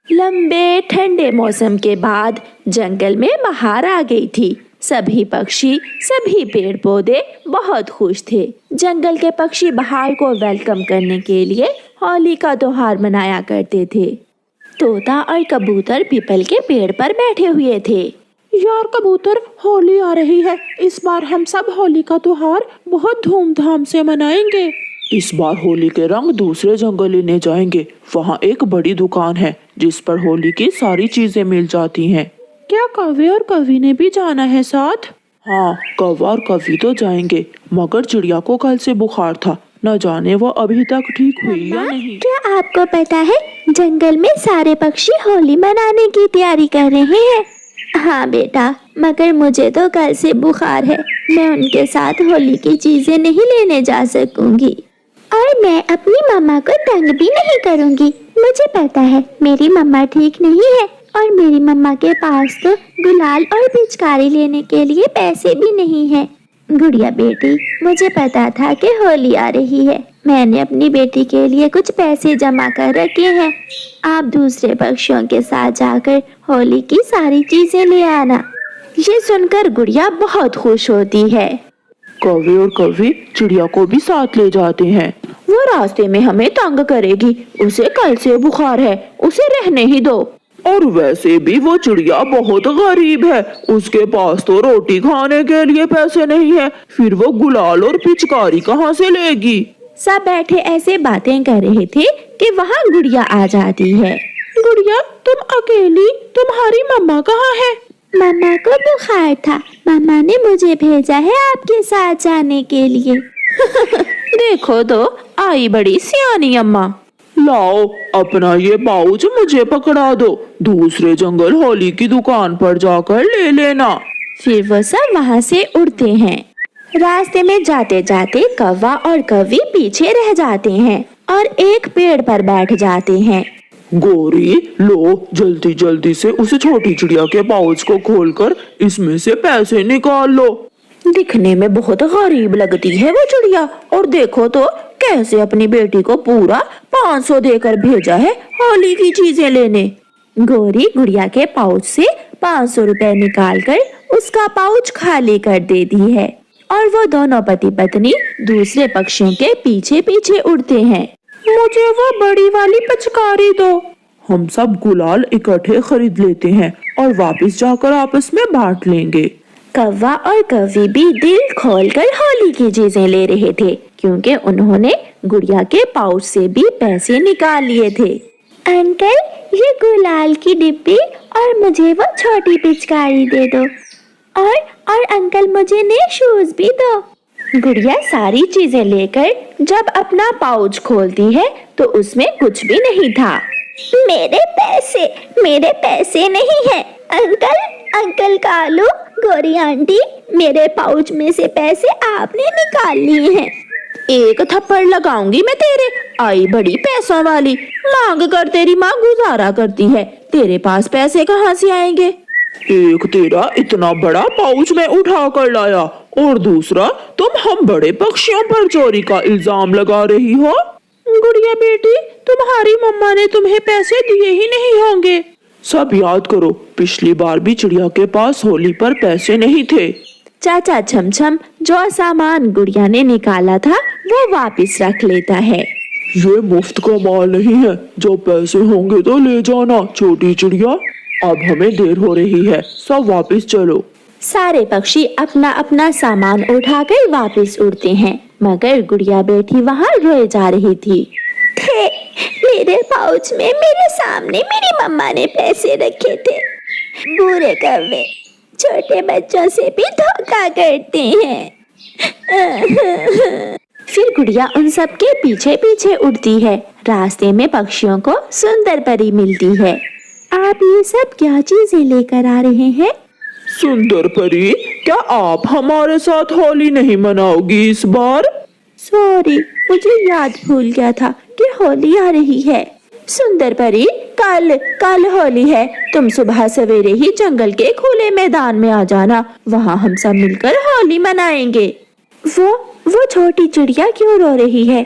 लंबे ठंडे मौसम के बाद जंगल में बहार आ गई थी। सभी पक्षी, सभी पेड़ पौधे बहुत खुश थे। जंगल के पक्षी बहार को वेलकम करने के लिए होली का त्योहार मनाया करते थे। तोता और कबूतर पीपल के पेड़ पर बैठे हुए थे। यार कबूतर, होली आ रही है। इस बार हम सब होली का त्योहार बहुत धूमधाम से मनाएंगे। इस बार होली के रंग दूसरे जंगल लेने जाएंगे। वहाँ एक बड़ी दुकान है जिस पर होली की सारी चीजें मिल जाती हैं। क्या कौवे और कवि ने भी जाना है साथ? हाँ, कौवा और कवि तो जाएंगे, मगर चिड़िया को कल से बुखार था। न जाने वो अभी तक ठीक हुई या नहीं। क्या आपको पता है जंगल में सारे पक्षी होली मनाने की तैयारी कर रहे हैं? हाँ बेटा, मगर मुझे तो कल से बुखार है। मैं उनके साथ होली की चीजें नहीं लेने जा सकूंगी और मैं अपनी मम्मा को तंग भी नहीं करूंगी। मुझे पता है मेरी मम्मा ठीक नहीं है और मेरी मम्मा के पास तो गुलाल और पिचकारी लेने के लिए पैसे भी नहीं है। गुड़िया बेटी, मुझे पता था कि होली आ रही है। मैंने अपनी बेटी के लिए कुछ पैसे जमा कर रखे हैं। आप दूसरे पक्षियों के साथ जाकर होली की सारी चीजें ले आना। ये सुनकर गुड़िया बहुत खुश होती है। कौवे और कवि चिड़िया को भी साथ ले जाते हैं। वो रास्ते में हमें तंग करेगी। उसे कल से बुखार है, उसे रहने ही दो। और वैसे भी वो चिड़िया बहुत गरीब है, उसके पास तो रोटी खाने के लिए पैसे नहीं है। फिर वो गुलाल और पिचकारी कहाँ से लेगी? सब बैठे ऐसे बातें कर रहे थे कि वहाँ गुड़िया आ जाती है। गुड़िया, तुम अकेली? तुम्हारी मम्मा कहाँ है? मम्मा को बुखार था। मम्मा ने मुझे भेजा है आपके साथ जाने के लिए। देखो तो, आई बड़ी सियानी अम्मा। लाओ अपना ये पाउच मुझे पकड़ा दो। दूसरे जंगल होली की दुकान पर जाकर ले लेना। फिर वो सब वहाँ से उड़ते हैं। रास्ते में जाते जाते कौवा और कवि पीछे रह जाते हैं और एक पेड़ पर बैठ जाते हैं। गोरी, लो जल्दी जल्दी से उस छोटी चिड़िया के पाउच को खोलकर इसमें से पैसे निकाल लो। दिखने में बहुत गरीब लगती है वो चिड़िया, और देखो तो कैसे अपनी बेटी को पूरा 500 देकर भेजा है होली की चीजें लेने। गोरी गुड़िया के पाउच से 500 रुपए निकालकर उसका पाउच खाली कर देती है और वो दोनों पति पत्नी दूसरे पक्षियों के पीछे पीछे उड़ते हैं। मुझे वो बड़ी वाली पिचकारी दो। हम सब गुलाल इकट्ठे खरीद लेते हैं और वापस जाकर आपस में बांट लेंगे। कौवा और कवि भी दिल खोलकर होली की चीजें ले रहे थे, क्योंकि उन्होंने गुड़िया के पाउच से भी पैसे निकाल लिए थे। अंकल, ये गुलाल की डिब्बी और मुझे वो छोटी पिचकारी दे दो। और अंकल, मुझे नए शूज भी दो। गुड़िया सारी चीजें लेकर जब अपना पाउच खोलती है तो उसमें कुछ भी नहीं था। मेरे पैसे नहीं है। अंकल कालू, गोरी आंटी, मेरे पाउच में से पैसे आपने निकाल लिए हैं। एक थप्पड़ लगाऊंगी मैं तेरे। आई बड़ी पैसों वाली, मांग कर तेरी माँ गुजारा करती है। तेरे पास पैसे कहाँ से आएंगे? एक तेरा इतना बड़ा पाउच मैं उठा कर लाया और दूसरा तुम हम बड़े पक्षियों पर चोरी का इल्जाम लगा रही हो। गुड़िया बेटी, तुम्हारी मम्मा ने तुम्हें पैसे दिए ही नहीं होंगे। सब याद करो, पिछली बार भी चिड़िया के पास होली पर पैसे नहीं थे। चाचा छमछम जो सामान गुड़िया ने निकाला था वो वापस रख लेता है। ये मुफ्त का माल नहीं है, जो पैसे होंगे तो ले जाना। छोटी चिड़िया, अब हमें देर हो रही है, सब वापस चलो। सारे पक्षी अपना अपना सामान उठाकर वापस उड़ते हैं, मगर गुड़िया बेटी वहाँ रोए जा रही थी। मेरे पाउच में मेरे सामने मेरी मम्मा ने पैसे रखे थे। बुरे कौवे छोटे बच्चों से भी धोखा करते हैं। फिर गुड़िया उन सब के पीछे पीछे उड़ती है। रास्ते में पक्षियों को सुंदर परी मिलती है। आप ये सब क्या चीजें लेकर आ रहे हैं? सुंदर परी, क्या आप हमारे साथ होली नहीं मनाओगी इस बार? सॉरी, मुझे याद भूल गया था कि होली आ रही है। सुंदर परी, कल होली है। तुम सुबह सवेरे ही जंगल के खुले मैदान में आ जाना। वहाँ हम सब मिलकर होली मनाएंगे। वो छोटी चिड़िया क्यों रो रही है?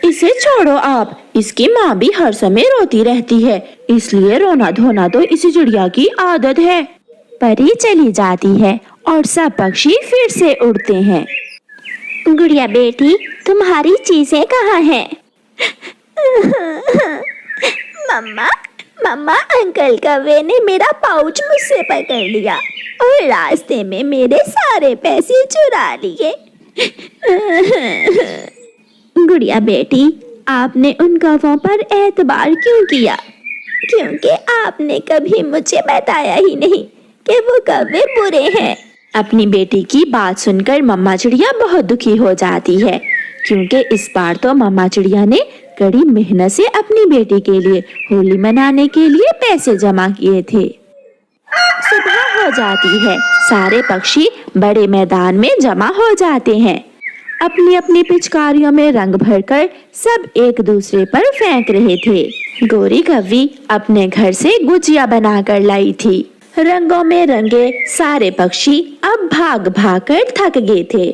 इसे छोड़ो आप, इसकी माँ भी हर समय रोती रहती है, इसलिए रोना धोना तो इस चिड़िया की आदत है। परी चली जाती है और सब पक्षी फिर से उड़ते हैं। गुड़िया बेटी, तुम्हारी चीजें कहाँ हैं? मम्मा, मम्मा, अंकल कौवे ने मेरा पाउच मुझसे पकड़ लिया और रास्ते में मेरे सारे पैसे चुरा लिए। गुड़िया बेटी, आपने उन कौवों पर एतबार क्यों किया? क्योंकि आपने कभी मुझे बताया ही नहीं कि वो कौवे बुरे हैं। अपनी बेटी की बात सुनकर मम्मा चिड़िया बहुत दुखी हो जाती है, क्योंकि इस बार तो मम्मा चिड़िया ने कड़ी मेहनत से अपनी बेटी के लिए होली मनाने के लिए पैसे जमा किए थे। सुबह हो जाती है, सारे पक्षी बड़े मैदान में जमा हो जाते हैं। अपनी अपनी पिचकारियों में रंग भरकर सब एक दूसरे पर फेंक रहे थे। गोरी कौवी अपने घर से गुजिया बनाकर लाई थी। रंगों में रंगे सारे पक्षी अब भाग भाग कर थक गए थे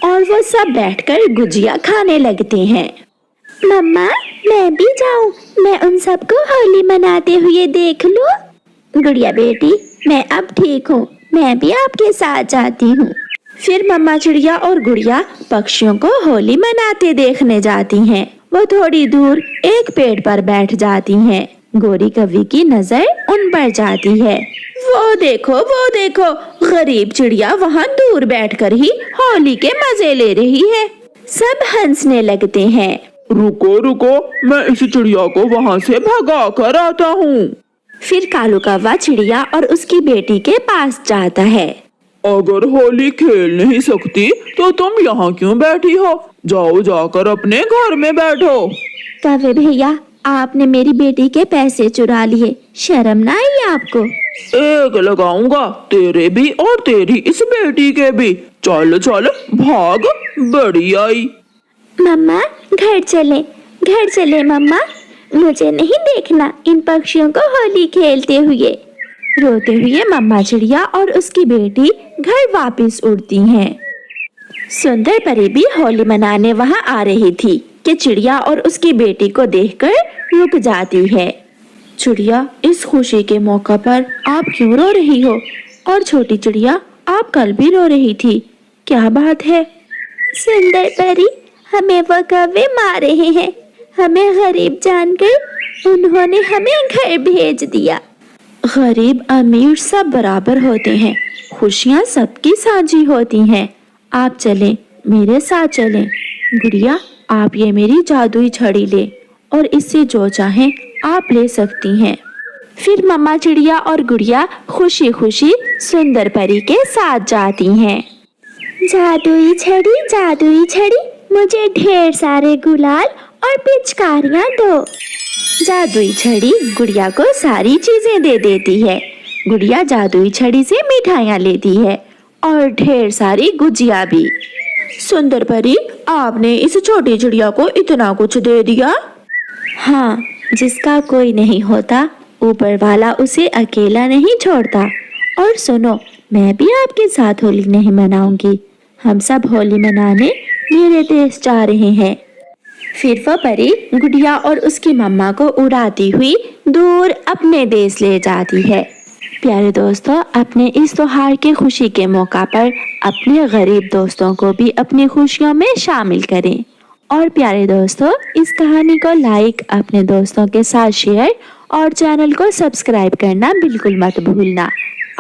और वो सब बैठकर गुजिया खाने लगते हैं। मम्मा, मैं भी जाऊं? मैं उन सबको होली मनाते हुए देख लूं? गुड़िया बेटी, मैं अब ठीक हूँ, मैं भी आपके साथ जाती हूँ। फिर मम्मा चिड़िया और गुड़िया पक्षियों को होली मनाते देखने जाती हैं। वो थोड़ी दूर एक पेड़ पर बैठ जाती हैं। गोरी कौवी की नजर उन पर जाती है। वो देखो, गरीब चिड़िया वहाँ दूर बैठकर ही होली के मजे ले रही है। सब हंसने लगते हैं। रुको रुको, मैं इस चिड़िया को वहाँ से भगा कर आता हूँ। फिर कालू कौवा चिड़िया और उसकी बेटी के पास जाता है। अगर होली खेल नहीं सकती तो तुम यहाँ क्यों बैठी हो? जाओ जाकर अपने घर में बैठो। कौवे भैया, आपने मेरी बेटी के पैसे चुरा लिए, शर्म ना आई आपको? एक लगाऊंगा तेरे भी और तेरी इस बेटी के भी। चल चल भाग, बड़ी आई। मम्मा, घर चले मम्मा, मुझे नहीं देखना इन पक्षियों को होली खेलते हुए। रोते हुए मम्मा चिड़िया और उसकी बेटी घर वापस उड़ती हैं। सुंदर परी भी होली मनाने वहां आ रही थी कि चिड़िया और उसकी बेटी को देखकर रुक जाती है। चिड़िया, इस खुशी के मौका पर आप क्यों रो रही हो? और छोटी चिड़िया, आप कल भी रो रही थी, क्या बात है? सुंदर परी, हमें वो कौवे मार रहे हैं। हमें गरीब जानकर उन्होंने हमें घर भेज दिया। गरीब अमीर सब बराबर होते हैं, खुशियाँ सबकी साझी होती हैं। आप चलें, मेरे साथ चलें। गुड़िया, आप ये मेरी जादुई छड़ी ले और इससे जो चाहें आप ले सकती हैं। फिर मम्मा चिड़िया और गुड़िया खुशी खुशी सुंदर परी के साथ जाती हैं। जादुई छड़ी, मुझे ढेर सारे गुलाल और पिचकारियाँ दो। जादुई छड़ी गुड़िया को सारी चीजें दे देती है। गुड़िया जादुई छड़ी से मिठाइयाँ लेती है और ढेर सारी गुजिया भी। सुंदर परी, आपने इस छोटी चिड़िया को इतना कुछ दे दिया? हाँ, जिसका कोई नहीं होता ऊपर वाला उसे अकेला नहीं छोड़ता। और सुनो, मैं भी आपके साथ होली नहीं मनाऊंगी। हम सब होली मनाने मेरे देश जा रहे हैं। फिर वह परी गुड़िया और उसकी मम्मा को उड़ाती हुई दूर अपने देश ले जाती है। प्यारे दोस्तों, अपने इस त्योहार के खुशी के मौका पर अपने गरीब दोस्तों को भी अपनी खुशियों में शामिल करें। और प्यारे दोस्तों, इस कहानी को लाइक, अपने दोस्तों के साथ शेयर और चैनल को सब्सक्राइब करना बिल्कुल मत भूलना।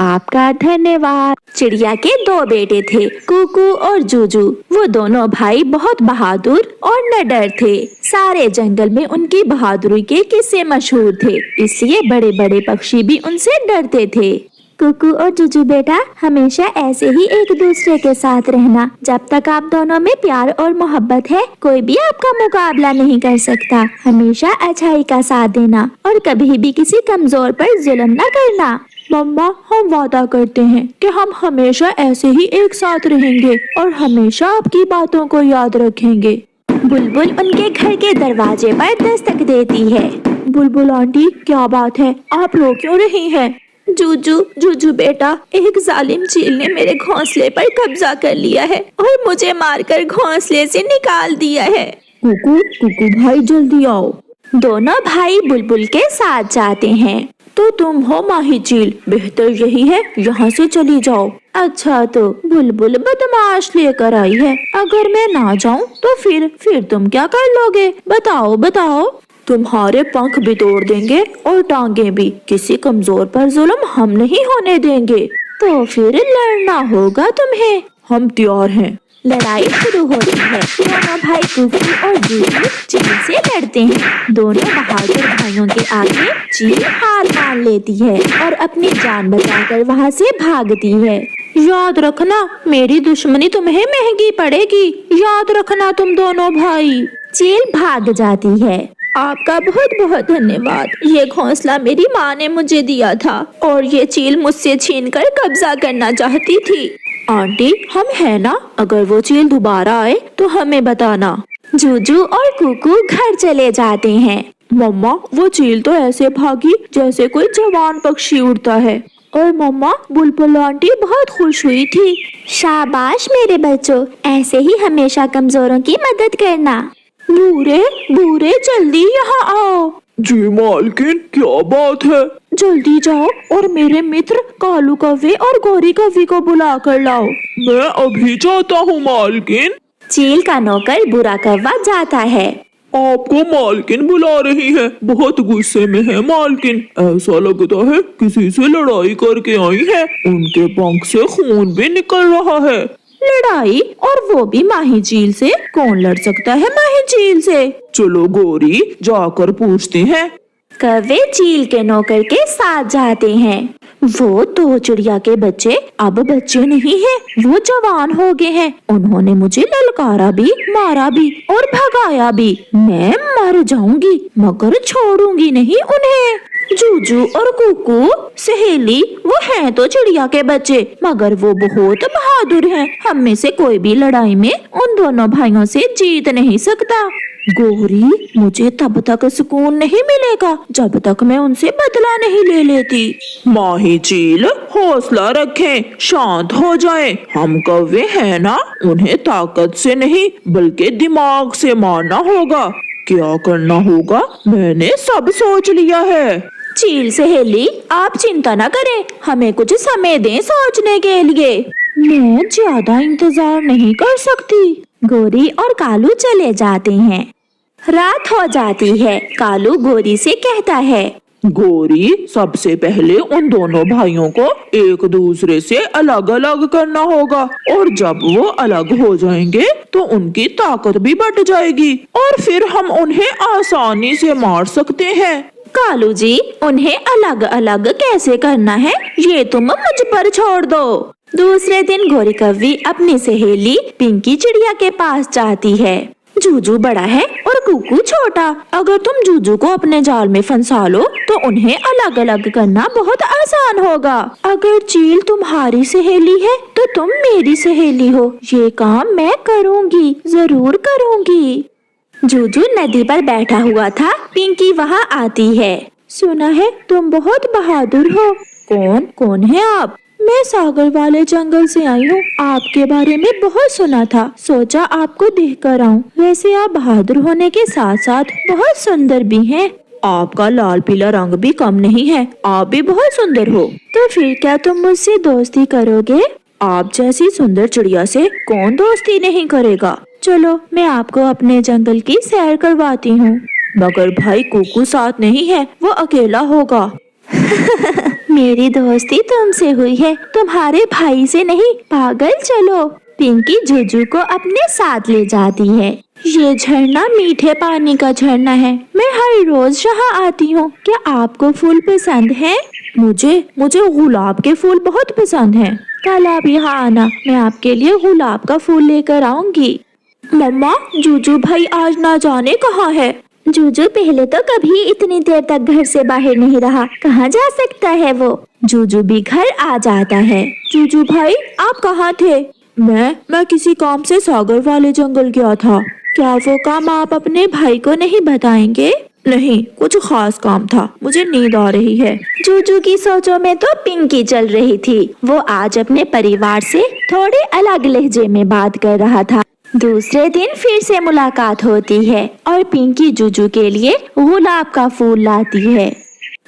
आपका धन्यवाद। चिड़िया के दो बेटे थे, कुकू और जूजू। वो दोनों भाई बहुत बहादुर और निडर थे। सारे जंगल में उनकी बहादुरी के किस्से मशहूर थे, इसलिए बड़े बड़े पक्षी भी उनसे डरते थे। कुकू और जूजू बेटा, हमेशा ऐसे ही एक दूसरे के साथ रहना। जब तक आप दोनों में प्यार और मोहब्बत है, कोई भी आपका मुकाबला नहीं कर सकता। हमेशा अच्छाई का साथ देना और कभी भी किसी कमजोर पर जुल्म न करना। मम्मा, हम वादा करते हैं कि हम हमेशा ऐसे ही एक साथ रहेंगे और हमेशा आपकी बातों को याद रखेंगे। बुलबुल उनके घर के दरवाजे पर दस्तक देती है। बुलबुल आंटी, क्या बात है, आप रो क्यों रही हैं? जूजू बेटा, एक जालिम चील ने मेरे घोंसले पर कब्जा कर लिया है और मुझे मारकर घोंसले से निकाल दिया है। कुकू भाई, जल्दी आओ। दोनों भाई बुलबुल के साथ जाते हैं। तो तुम हो माही चील, बेहतर यही है यहाँ से चली जाओ। अच्छा, तो बुलबुल बदमाश लेकर आई है, अगर मैं ना जाऊँ तो फिर तुम क्या कर लोगे? बताओ बताओ। तुम्हारे पंख भी तोड़ देंगे और टांगे भी। किसी कमजोर पर जुल्म हम नहीं होने देंगे। तो फिर लड़ना होगा तुम्हें। हम तैयार हैं। लड़ाई शुरू होती है। दोनों भाई कुकू और जूजू चील से लड़ते हैं। दोनों बहादुर भाइयों के आगे चील हार मान लेती है और अपनी जान बचाकर वहाँ से भागती है। याद रखना, मेरी दुश्मनी तुम्हें महंगी पड़ेगी। याद रखना तुम दोनों भाई। चील भाग जाती है। आपका बहुत बहुत धन्यवाद। ये घोंसला मेरी माँ ने मुझे दिया था और ये चील मुझसे छीनकर कब्जा करना चाहती थी। आंटी, हम है ना, अगर वो चील दोबारा आए तो हमें बताना। जूजू और कुकू घर चले जाते हैं। मम्मा, वो चील तो ऐसे भागी जैसे कोई जवान पक्षी उड़ता है। और मम्मा, बुलबुल आंटी बहुत खुश हुई थी। शाबाश मेरे बच्चों, ऐसे ही हमेशा कमजोरों की मदद करना। बूरे बूरे, जल्दी यहाँ आओ। जी मालकिन, क्या बात है? जल्दी जाओ और मेरे मित्र कालू कौवे और गोरी कौवी को बुला कर लाओ। मैं अभी जाता हूँ मालकिन। चील का नौकर बुरा कौवा जाता है। आपको मालकिन बुला रही है। बहुत गुस्से में है मालकिन। ऐसा लगता है किसी से लड़ाई करके आई है। उनके पंख से खून भी निकल रहा है। लड़ाई, और वो भी माही चील से? कौन लड़ सकता है माही चील से? चलो गोरी, जाकर पूछते हैं। कौवे चील के नौकर के साथ जाते हैं। वो दो चिड़िया के बच्चे अब बच्चे नहीं हैं, वो जवान हो गए हैं। उन्होंने मुझे ललकारा भी, मारा भी और भगाया भी। मैं मर जाऊंगी मगर छोड़ूंगी नहीं उन्हें। जूजू और कुकू सहेली, वो हैं तो चिड़िया के बच्चे, मगर वो बहुत बहादुर हैं। हम में से कोई भी लड़ाई में उन दोनों भाइयों से जीत नहीं सकता। गोरी, मुझे तब तक सुकून नहीं मिलेगा जब तक मैं उनसे बदला नहीं ले लेती। माही चील, हौसला रखें, शांत हो जाएं। हम कौवे हैं ना, उन्हें ताकत से नहीं बल्कि दिमाग से मारना होगा। क्या करना होगा मैंने सब सोच लिया है। चील सहेली, आप चिंता न करें, हमें कुछ समय दें सोचने के लिए। मैं ज्यादा इंतजार नहीं कर सकती। गोरी और कालू चले जाते हैं। रात हो जाती है। कालू गोरी से कहता है, गोरी, सबसे पहले उन दोनों भाइयों को एक दूसरे से अलग अलग करना होगा और जब वो अलग हो जाएंगे तो उनकी ताकत भी बढ़ जाएगी और फिर हम उन्हें आसानी से मार सकते हैं। कालू जी, उन्हें अलग अलग कैसे करना है ये तुम मुझ पर छोड़ दो। दूसरे दिन गोरी कौवी अपनी सहेली पिंकी चिड़िया के पास जाती है। जूजू बड़ा है और कुकू छोटा। अगर तुम जूजू को अपने जाल में फंसा लो तो उन्हें अलग अलग करना बहुत आसान होगा। अगर चील तुम्हारी सहेली है तो तुम मेरी सहेली हो। ये काम मैं करूँगी, जरूर करूँगी। जूजू नदी पर बैठा हुआ था। पिंकी वहाँ आती है। सुना है तुम बहुत बहादुर हो। कौन है आप? मैं सागर वाले जंगल से आई हूँ। आपके बारे में बहुत सुना था, सोचा आपको देख कर आऊँ। वैसे आप बहादुर होने के साथ साथ बहुत सुंदर भी हैं। आपका लाल पीला रंग भी कम नहीं है। आप भी बहुत सुंदर हो। तो फिर क्या तुम मुझसे दोस्ती करोगे? आप जैसी सुंदर चिड़िया से कौन दोस्ती नहीं करेगा। चलो, मैं आपको अपने जंगल की सैर करवाती हूँ। मगर भाई कुकू साथ नहीं है, वो अकेला होगा। मेरी दोस्ती तुमसे हुई है, तुम्हारे भाई से नहीं। पागल, चलो। पिंकी जूजू को अपने साथ ले जाती है। ये झरना मीठे पानी का झरना है। मैं हर रोज यहाँ आती हूँ। क्या आपको फूल पसंद है? मुझे गुलाब के फूल बहुत पसंद हैं। कल आप यहाँ आना, मैं आपके लिए गुलाब का फूल लेकर आऊंगी। मम्मा, जूजू भाई आज ना जाने कहाँ है। जूजू पहले तो कभी इतनी देर तक घर से बाहर नहीं रहा, कहाँ जा सकता है वो। जूजू भी घर आ जाता है। जूजू भाई, आप कहाँ थे? मैं किसी काम से सागर वाले जंगल गया था। क्या वो काम आप अपने भाई को नहीं बताएंगे? नहीं, कुछ खास काम था, मुझे नींद आ रही है। जूजू की सोचों में तो पिंकी चल रही थी। वो आज अपने परिवार से थोड़े अलग लहजे में बात कर रहा था। दूसरे दिन फिर से मुलाकात होती है और पिंकी जूजू के लिए गुलाब का फूल लाती है।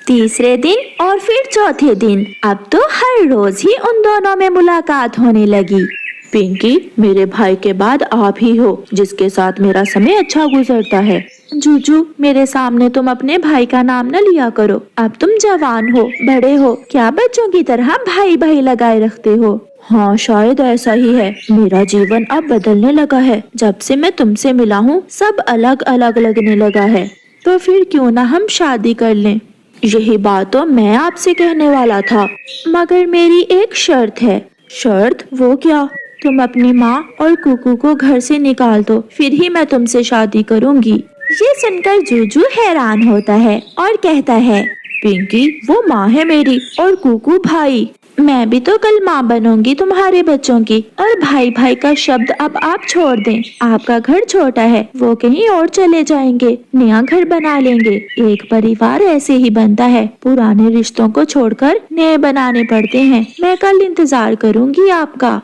तीसरे दिन और फिर चौथे दिन, अब तो हर रोज ही उन दोनों में मुलाकात होने लगी। पिंकी, मेरे भाई के बाद आप ही हो जिसके साथ मेरा समय अच्छा गुजरता है। जूजू, मेरे सामने तुम अपने भाई का नाम न लिया करो। अब तुम जवान हो, बड़े हो, क्या बच्चों की तरह भाई भाई लगाए रखते हो? हाँ, शायद ऐसा ही है। मेरा जीवन अब बदलने लगा है। जब से मैं तुमसे मिला हूँ सब अलग अलग लगने लगा है। तो फिर क्यों ना हम शादी कर लें? यही बात तो मैं आपसे कहने वाला था, मगर मेरी एक शर्त है। शर्त? वो क्या? तुम अपनी माँ और कुकू को घर से निकाल दो, फिर ही मैं तुमसे शादी करूँगी। ये सुनकर जूजू हैरान होता है और कहता है, पिंकी, वो माँ है मेरी और कुकू भाई। मैं भी तो कल माँ बनूंगी तुम्हारे बच्चों की। और भाई भाई का शब्द अब आप छोड़ दें। आपका घर छोटा है, वो कहीं और चले जाएंगे, नया घर बना लेंगे। एक परिवार ऐसे ही बनता है, पुराने रिश्तों को छोड़कर नए बनाने पड़ते हैं। मैं कल इंतजार करूंगी आपका।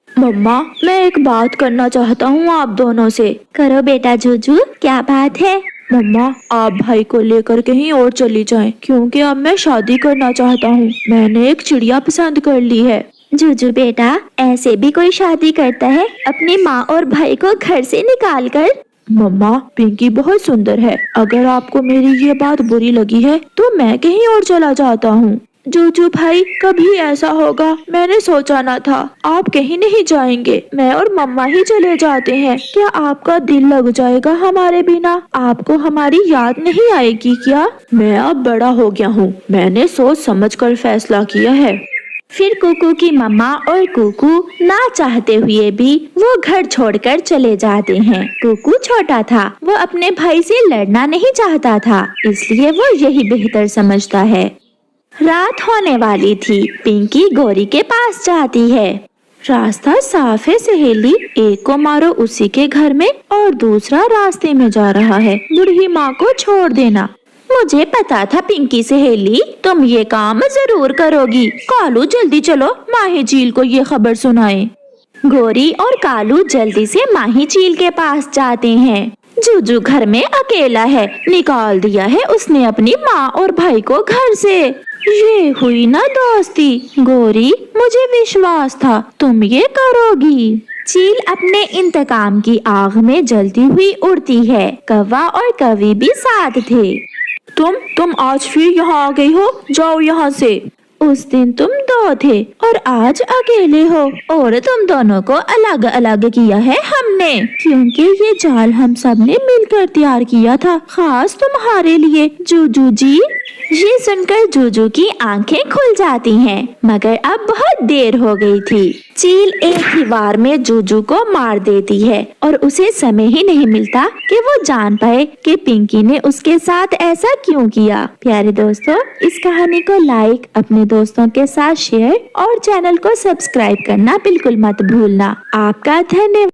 मम्मा, मैं एक बात करना चाहता हूँ आप दोनों से। करो बेटा जूजू, क्या बात है? मम्मा, आप भाई को लेकर कहीं और चली जाएं, क्योंकि अब मैं शादी करना चाहता हूँ। मैंने एक चिड़िया पसंद कर ली है। जूजू बेटा, ऐसे भी कोई शादी करता है अपनी माँ और भाई को घर से निकाल कर? मम्मा, पिंकी बहुत सुंदर है। अगर आपको मेरी ये बात बुरी लगी है तो मैं कहीं और चला जाता हूँ। जूजू भाई, कभी ऐसा होगा मैंने सोचा न था। आप कहीं नहीं जाएंगे, मैं और मम्मा ही चले जाते हैं। क्या आपका दिल लग जाएगा हमारे बिना? आपको हमारी याद नहीं आएगी क्या? मैं अब बड़ा हो गया हूँ, मैंने सोच समझकर फैसला किया है। फिर कुकू की मम्मा और कुकू ना चाहते हुए भी वो घर छोड़कर चले जाते हैं। कुकू छोटा था, वो अपने भाई से लड़ना नहीं चाहता था, इसलिए वो यही बेहतर समझता है। रात होने वाली थी। पिंकी गौरी के पास जाती है। रास्ता साफ है सहेली, एक को मारो उसी के घर में और दूसरा रास्ते में जा रहा है। बूढ़ी माँ को छोड़ देना। मुझे पता था पिंकी सहेली, तुम ये काम जरूर करोगी। कालू, जल्दी चलो, माही झील को ये खबर सुनाए। गौरी और कालू जल्दी से माही झील के पास जाते हैं। जूजू घर में अकेला है, निकाल दिया है उसने अपनी माँ और भाई को घर से। ये हुई ना दोस्ती। गौरी, मुझे विश्वास था तुम ये करोगी। चील अपने इंतकाम की आग में जलती हुई उड़ती है। कौवा और कवि भी साथ थे। तुम आज फिर यहाँ आ गई हो, जाओ यहाँ से। उस दिन तुम दो थे और आज अकेले हो, और तुम दोनों को अलग अलग किया है हमने, क्योंकि ये जाल हम सब ने मिलकर तैयार किया था, खास तुम्हारे लिए जूजू जी। ये सुनकर जूजू की आंखें खुल जाती हैं, मगर अब बहुत देर हो गई थी। चील एक ही बार में जूजू को मार देती है और उसे समय ही नहीं मिलता कि वो जान पाए कि पिंकी ने उसके साथ ऐसा क्यों किया। प्यारे दोस्तों, इस कहानी को लाइक, अपने दोस्तों के साथ शेयर और चैनल को सब्सक्राइब करना बिल्कुल मत भूलना। आपका धन्यवाद।